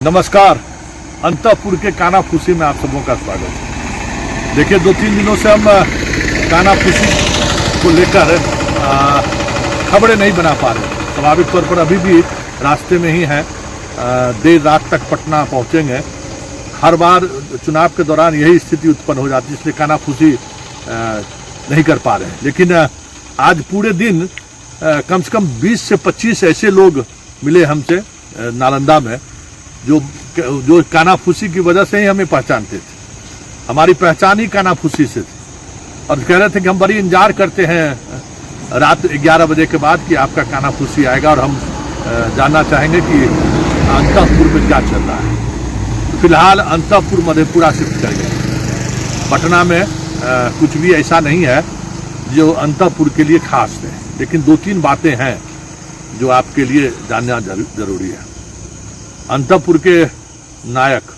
नमस्कार। अंतःपुर के कानाफूसी में आप सबों का स्वागत है। देखिए, 2-3 दिनों से हम कानाफूसी को लेकर खबरें नहीं बना पा रहे। स्वाभाविक तौर पर अभी भी रास्ते में ही हैं, देर रात तक पटना पहुंचेंगे। हर बार चुनाव के दौरान यही स्थिति उत्पन्न हो जाती है, इसलिए कानाफूसी नहीं कर पा रहे हैं। लेकिन आज पूरे दिन कम से कम 20 से 25 ऐसे लोग मिले हमसे नालंदा में जो कानाफूसी की वजह से ही हमें पहचानते थे। हमारी पहचान ही कानाफूसी से थी और कह रहे थे कि हम बड़ी इंतजार करते हैं रात 11 बजे के बाद कि आपका कानाफूसी आएगा और हम जानना चाहेंगे कि अंतःपुर में क्या चल रहा है। फिलहाल अंतःपुर मधेपुरा शिफ्ट कर गए। पटना में कुछ भी ऐसा नहीं है जो अंतःपुर के लिए खास है, लेकिन 2-3 बातें हैं जो आपके लिए जानना जरूरी है। अंतःपुर के नायक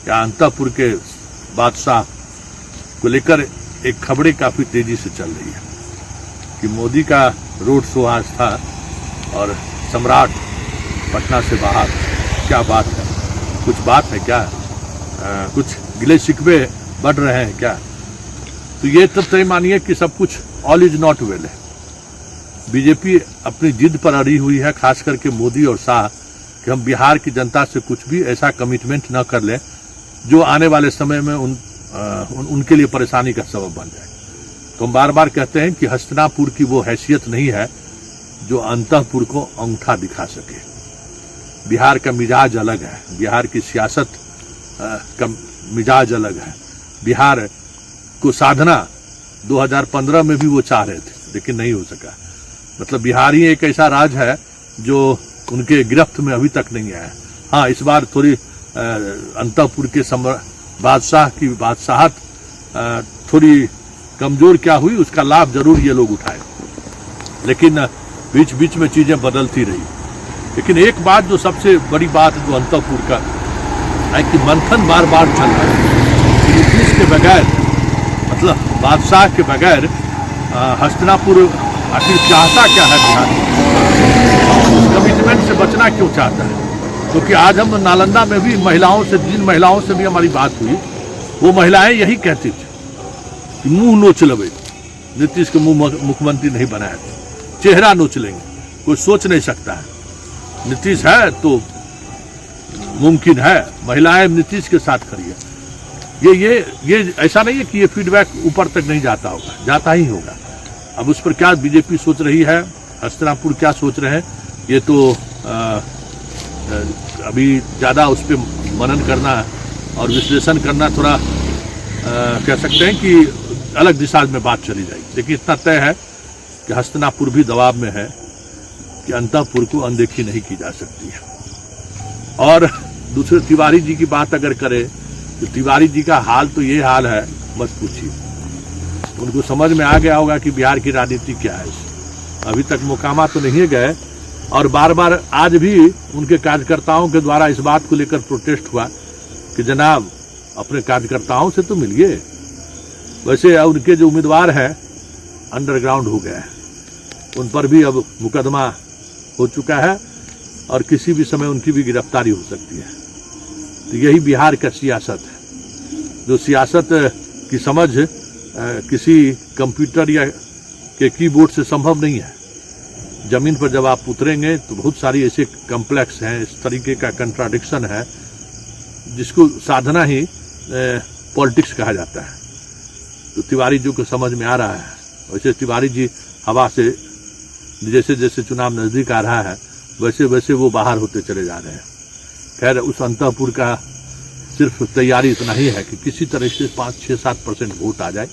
या अंतःपुर के बादशाह को लेकर एक खबरें काफी तेजी से चल रही है कि मोदी का रोड शो आज था और सम्राट पटना से बाहर। क्या बात है? कुछ बात है क्या? कुछ गिले शिकवे बढ़ रहे हैं क्या? तो ये तब तय मानिए कि सब कुछ ऑल इज नॉट वेल है। बीजेपी अपनी जिद पर अड़ी हुई है, खास करके मोदी और शाह, कि हम बिहार की जनता से कुछ भी ऐसा कमिटमेंट न कर लें जो आने वाले समय में उनके लिए परेशानी का सबब बन जाए। तो हम बार बार कहते हैं कि हस्तिनापुर की वो हैसियत नहीं है जो अंतःपुर को अंगूठा दिखा सके। बिहार का मिजाज अलग है, बिहार की सियासत का मिजाज अलग है। बिहार को साधना 2015 में भी वो चाह रहे थे, लेकिन नहीं हो सका। मतलब बिहार ही एक ऐसा राज्य है जो उनके गिरफ्त में अभी तक नहीं आया। हाँ, इस बार थोड़ी अंतःपुर के बादशाह की बादशाहत थोड़ी कमजोर क्या हुई, उसका लाभ जरूर ये लोग उठाए, लेकिन बीच बीच में चीजें बदलती रही। लेकिन एक बात जो सबसे बड़ी बात जो अंतःपुर का है कि मंथन बार बार चल रहा है। नीतीश के बगैर, मतलब बादशाह के बगैर हस्तिनापुर आखिर चाहता क्या है? बिहार उस कमिटमेंट से बचना क्यों चाहता है? क्योंकि आज हम नालंदा में भी महिलाओं से, जिन महिलाओं से भी हमारी बात हुई, वो महिलाएं यही कहती थी कि मुंह नोच लवे, नीतीश के मुंह मुख्यमंत्री नहीं बनाया, चेहरा नोच लेंगे, कोई सोच नहीं सकता है। नीतीश है तो मुमकिन है, महिलाएं नीतीश के साथ खड़ी है। ये ऐसा नहीं है कि ये फीडबैक ऊपर तक नहीं जाता होगा, जाता ही होगा। अब उस पर क्या बीजेपी सोच रही है, हस्तिनापुर क्या सोच रहे हैं, ये तो अभी ज़्यादा उस पर मनन करना और विश्लेषण करना थोड़ा कह सकते हैं कि अलग दिशा में बात चली जाएगी। लेकिन इतना तय है कि हस्तिनापुर भी दबाव में है कि अंतःपुर को अनदेखी नहीं की जा सकती है। और दूसरे तिवारी जी की बात अगर करें तो तिवारी जी का हाल तो ये हाल है, मत पूछिए। उनको समझ में आ गया होगा कि बिहार की राजनीति क्या है। अभी तक मोकामा तो नहीं गए और बार बार आज भी उनके कार्यकर्ताओं के द्वारा इस बात को लेकर प्रोटेस्ट हुआ कि जनाब अपने कार्यकर्ताओं से तो मिलिए। वैसे उनके जो उम्मीदवार हैं अंडरग्राउंड हो गए हैं, उन पर भी अब मुकदमा हो चुका है और किसी भी समय उनकी भी गिरफ्तारी हो सकती है। तो यही बिहार का सियासत है, जो सियासत की समझ किसी कंप्यूटर या के कीबोर्ड से संभव नहीं है। जमीन पर जब आप उतरेंगे तो बहुत सारी ऐसे कॉम्प्लेक्स हैं, इस तरीके का कंट्राडिक्शन है जिसको साधना ही पॉलिटिक्स कहा जाता है। तो तिवारी जी को समझ में आ रहा है। वैसे तिवारी जी हवा से जैसे जैसे चुनाव नजदीक आ रहा है वैसे वैसे वो बाहर होते चले जा रहे हैं। खैर, उस अंतःपुर का सिर्फ तैयारी इतना ही है कि किसी तरह से 5-6-7% वोट आ जाए।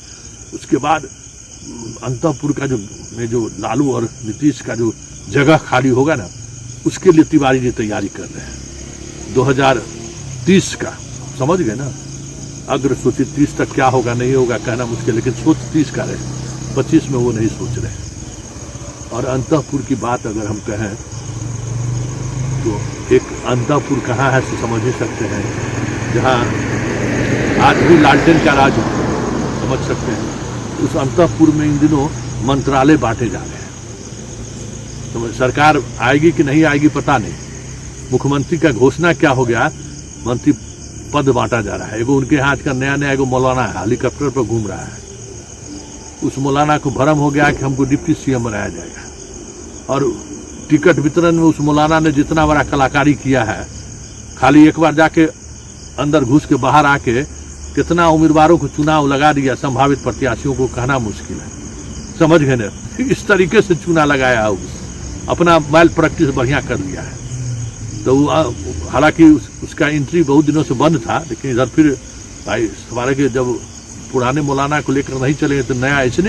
उसके बाद अंतःपुर का जो लालू और नीतीश का जो जगह खाली होगा ना, उसके लिए तिवारी जी तैयारी कर रहे हैं 2030 का। समझ गए ना? अगर सोचिए 30 तक क्या होगा नहीं होगा कहना मुश्किल, लेकिन सोच 30 का रहे, 25 में वो नहीं सोच रहे। और अंतःपुर की बात अगर हम कहें तो एक अंतःपुर कहाँ है तो समझ ही सकते हैं, जहाँ आज भी लालटेन का राज समझ सकते हैं। उस अंतःपुर में इन दिनों मंत्रालय बांटे जा रहे हैं। तो सरकार आएगी कि नहीं आएगी पता नहीं, मुख्यमंत्री का घोषणा क्या हो गया, मंत्री पद बांटा जा रहा है। एगो उनके यहाँ का नया नया एगो मौलाना है, हेलीकॉप्टर पर घूम रहा है। उस मौलाना को भरम हो गया कि हमको डिप्टी सीएम बनाया जाएगा। और टिकट वितरण में उस मौलाना ने जितना बड़ा कलाकारी किया है, खाली एक बार जाके अंदर घुस के बाहर आके कितना उम्मीदवारों को चुनाव लगा दिया, संभावित प्रत्याशियों को कहना मुश्किल है। समझ गए ना, इस तरीके से चुना लगाया, अपना माइल प्रैक्टिस बढ़िया कर लिया है। तो हालांकि उसका एंट्री बहुत दिनों से बंद था, लेकिन इधर फिर भाई हमारे के जब पुराने मौलाना को लेकर नहीं चलेंगे तो नया ऐसे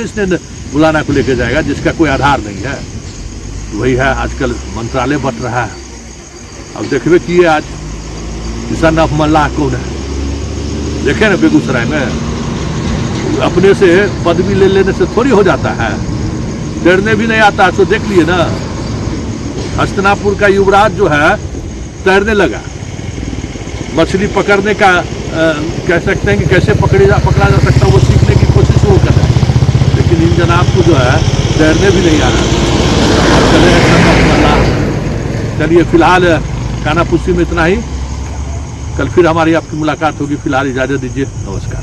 मौलाना को लेकर जाएगा जिसका कोई आधार नहीं है। तो वही है, आजकल मंत्रालय बट रहा है। अब देखबे किए आज किसान ऑफ मल्लाह कौन है, देखे ना बेगूसराय में अपने से पदवी ले लेने से थोड़ी हो जाता है, तैरने भी नहीं आता। तो देख लिए ना, हस्तिनापुर का युवराज जो है तैरने लगा, मछली पकड़ने का कह सकते हैं कि कैसे पकड़ा जा सकता है वो सीखने की कोशिश वो कर रहा है। लेकिन इन जनाब को जो है तैरने भी नहीं आ रहा। चलिए फिलहाल कानाफूसी में इतना ही, कल फिर हमारी आपकी मुलाकात होगी। फिलहाल इजाजत दीजिए, नमस्कार।